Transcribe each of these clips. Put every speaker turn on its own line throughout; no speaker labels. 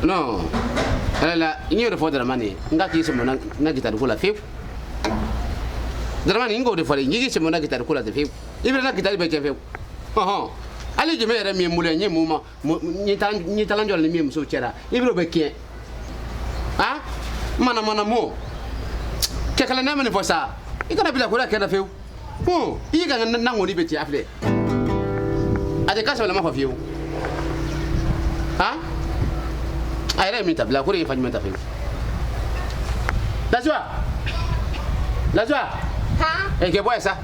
No. La inyo de fodra mani nga ki se mona nga gitar kula fiu. Dramani ngo de fodra ngi se mona gitar kula de fiu. Ibre na gitar be ke fiu. Ali je mere mi mule nyi muma ni talan jol ni mi so chera. Ibre be ke. Ha? Mana mo. Ke kala na mane fosa. Ikana bila kula ke da fiu. I ga na ngoni be ti afle. Ade ka se la ma fa fiu. Ha? Aire mi tabla kuri fa meta fiu. La joie. Ha? Ke boy ça.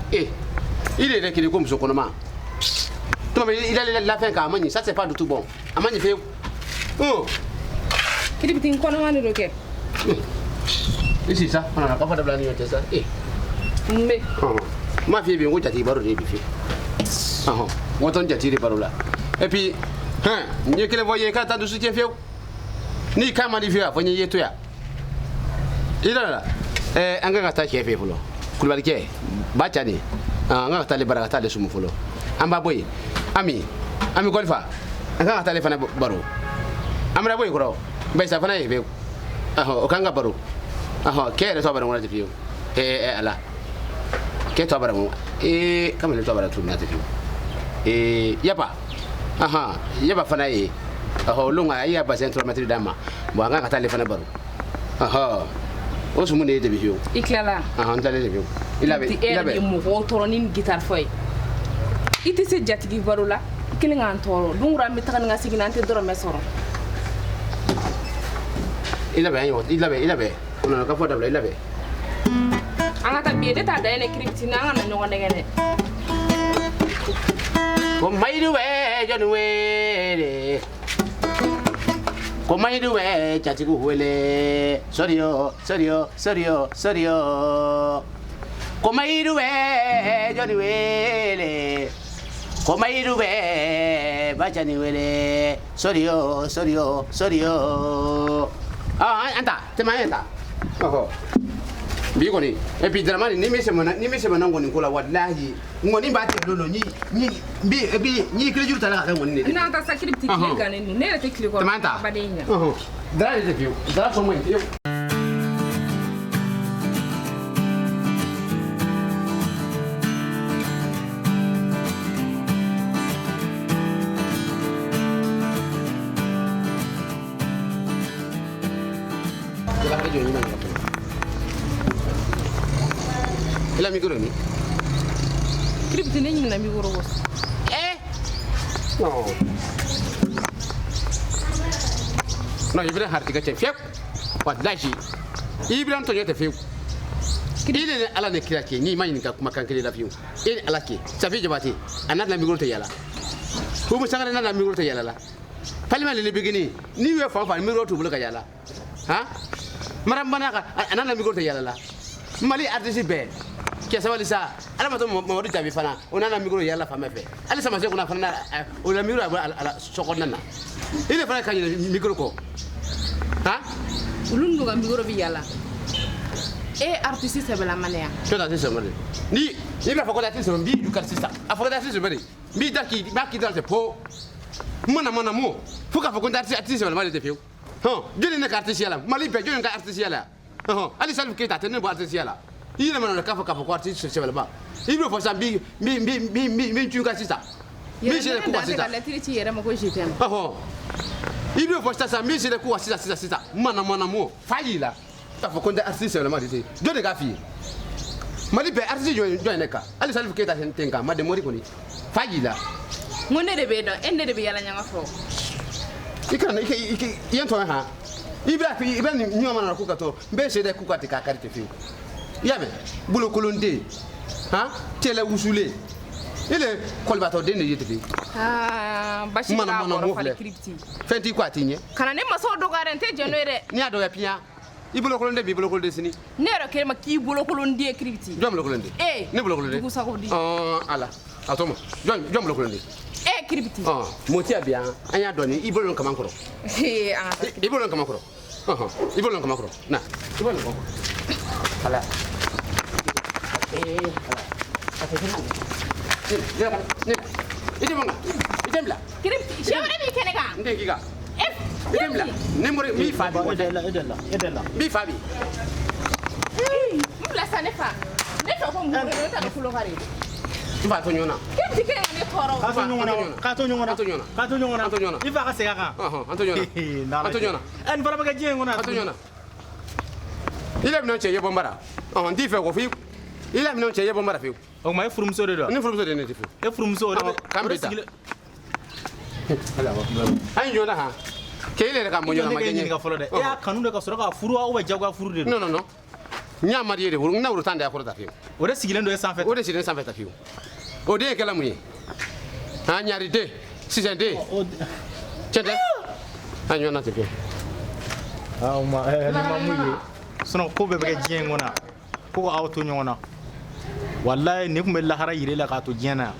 Il est qui comme so konoma. Toi mais il a la fin ka mani, ça c'est pas du tout bon. Amani fiu.
Kidi bitin konoma ni roke.
Ici ça, on a pas fait de blague ni ça.
Mais
ma fille bien jati baro de bifi. On ton jati de baro là. Et puis ni que le voyer quand tu soutien fiu. Ni kama ni fiu fa ni yeto ya. Ila anga ngata chefe fulo. Kulbali ke bacha ni. Anga ngata le baraka le sumu fulo. Amba boy. Ami golfa. Anga ngata le fana baro. Amra boy kuro. Bai sa fana yebe. O kanga baro. Kere to baro ngata fiu. Ala. Ke to baro. Kama le to baro tu na fiu. Yapa. Yapa fana ye. Lunga ya ba central matri dama. Bo anga ngata le fana baro. O sumu ne de biu.
Iklala.
Ndale de biu. Ilabe
mo toronin guitar foy. Iti se jatigi varula kilinga antoro dungura mi takan nga sigina ante doro mesoro. Ilabe. Ona ka foda bla ilabe. Anga ta biede ta da ene kriptina anga na nyonga ngene.
Ko maidu we janwe. Ko maidu we chatigu huele. Sorio. Ko maidu we janwe. Ko maidu we bachani wele. Sorio. Anta, te maenta. Bigoni. Et puis dramani ni me se mana ngoni kola wallahi. Ngoni ba te lolo ni kile tala ka ngoni ne.
Na ta sakripti kile ganen ne ne te kile ko. Ba de nya.
Dra de viu. Dra so muito. La micro ni.
Kripti ne ni na micro wos. No,
Ibrahim harti ka fiep. Wallahi. Ibrahim to yote fiep. Ile ala ne kira ke ni mani ka kuma kan kire la fiep. Ile ala ke. Safi jabati. Anat la micro te yala. Ko mu sangare na la micro te yala la. Palma le bigini. Ni we fa micro to bulu ka yala. Ha? Maram bana ka anat la micro te yala la. Mali artiste be. Kia sabali sa ala mato mawadu jabi fana ona na micro yalla fama fe ali sama se kuna fana ona micro ala sokonna na ile fana kanyi micro ko
ulundu ga micro bi yalla artiste se bela mania
to da se mari ni ba fa ko da se mbi du artiste afo da se mari mbi daki ba ki dal se po mana mo fuka fa ko da artiste bela mari te fiu gele na artiste yalla mali be gele na artiste yalla ali salf ke ta tenne bo artiste yalla il est maintenant kafa quartier c'est là-bas il veut faire ça bi tu cas ça mais c'est quoi ça
la tire ci yere mako jetem
il veut faire ça mais c'est quoi ça mana mo failla ta fa konda artiste c'est vraiment dit do de gafi mali be artiste jo neka ali salif keta tenka ma de mori koni failla
ngone de be do ende de be yala nyanga fo
ikana yento ha ibra ni nyoma na kukato be c'est de kukati ka karite fi Yame, boulot colonté, télé oussoulé. Il est colbato de n'été.
Bachira, crypti.
Fenti quoi, Tigné?
Canane maso dogarente, genere.
Nia do pia. Il boulot colonté, bibolo dessini.
Nero che ma chi boulot colonté crypti.
Jom lo colonté. Ne boulot colonté.
Vous savez dire.
Allah. Attends, jom lo colonté.
Crypti.
Motia bien. Anya doni, il boulot comme encore. Il boulot comme encore. Il boulot comme encore. Na. Il boulot comme encore. Voilà. Ini mana? Ini mana?
Kirim, siapa ni kene ka?
Ini kika. Idemla. Ne more mi fa bi.
Edela.
Mi fa bi.
Mbla sa ne fa. Ne fa ko mo ko ta ko lo kare.
Mba to nyona.
Ke ti ke ne koro.
Kato nyongona. Ifa ka sega kan.
Anto nyona. Anto nyona.
En fara baga jeng ngona.
Anto nyona. Ila mi non che ye bombara. Ndi fe ko fi. Ila mi non che ye bombara fi.
O mai furum so de do.
Ni furumso de ne ti fi.
E furum so de.
Kambita. An nyona ha. Ke ile ka mo nyona ma
Ni
genye.
ka folo de. E kanu de ka soro ka furu o ba jaga furu de.
Non. Nya mari de wuru na wuru tande akoro ta fi.
O de sigilen do e sanfɛ.
O de siren sanfɛ ta fi. O de kala mu ye. Ha nyari de. Sisan de. Chende. An nyona te fi.
Ah ma ni ma muye. Sono ko be baga jeng ngona. Ko auto nyona. Wallahi ne kun be lahara yire la ka to jena.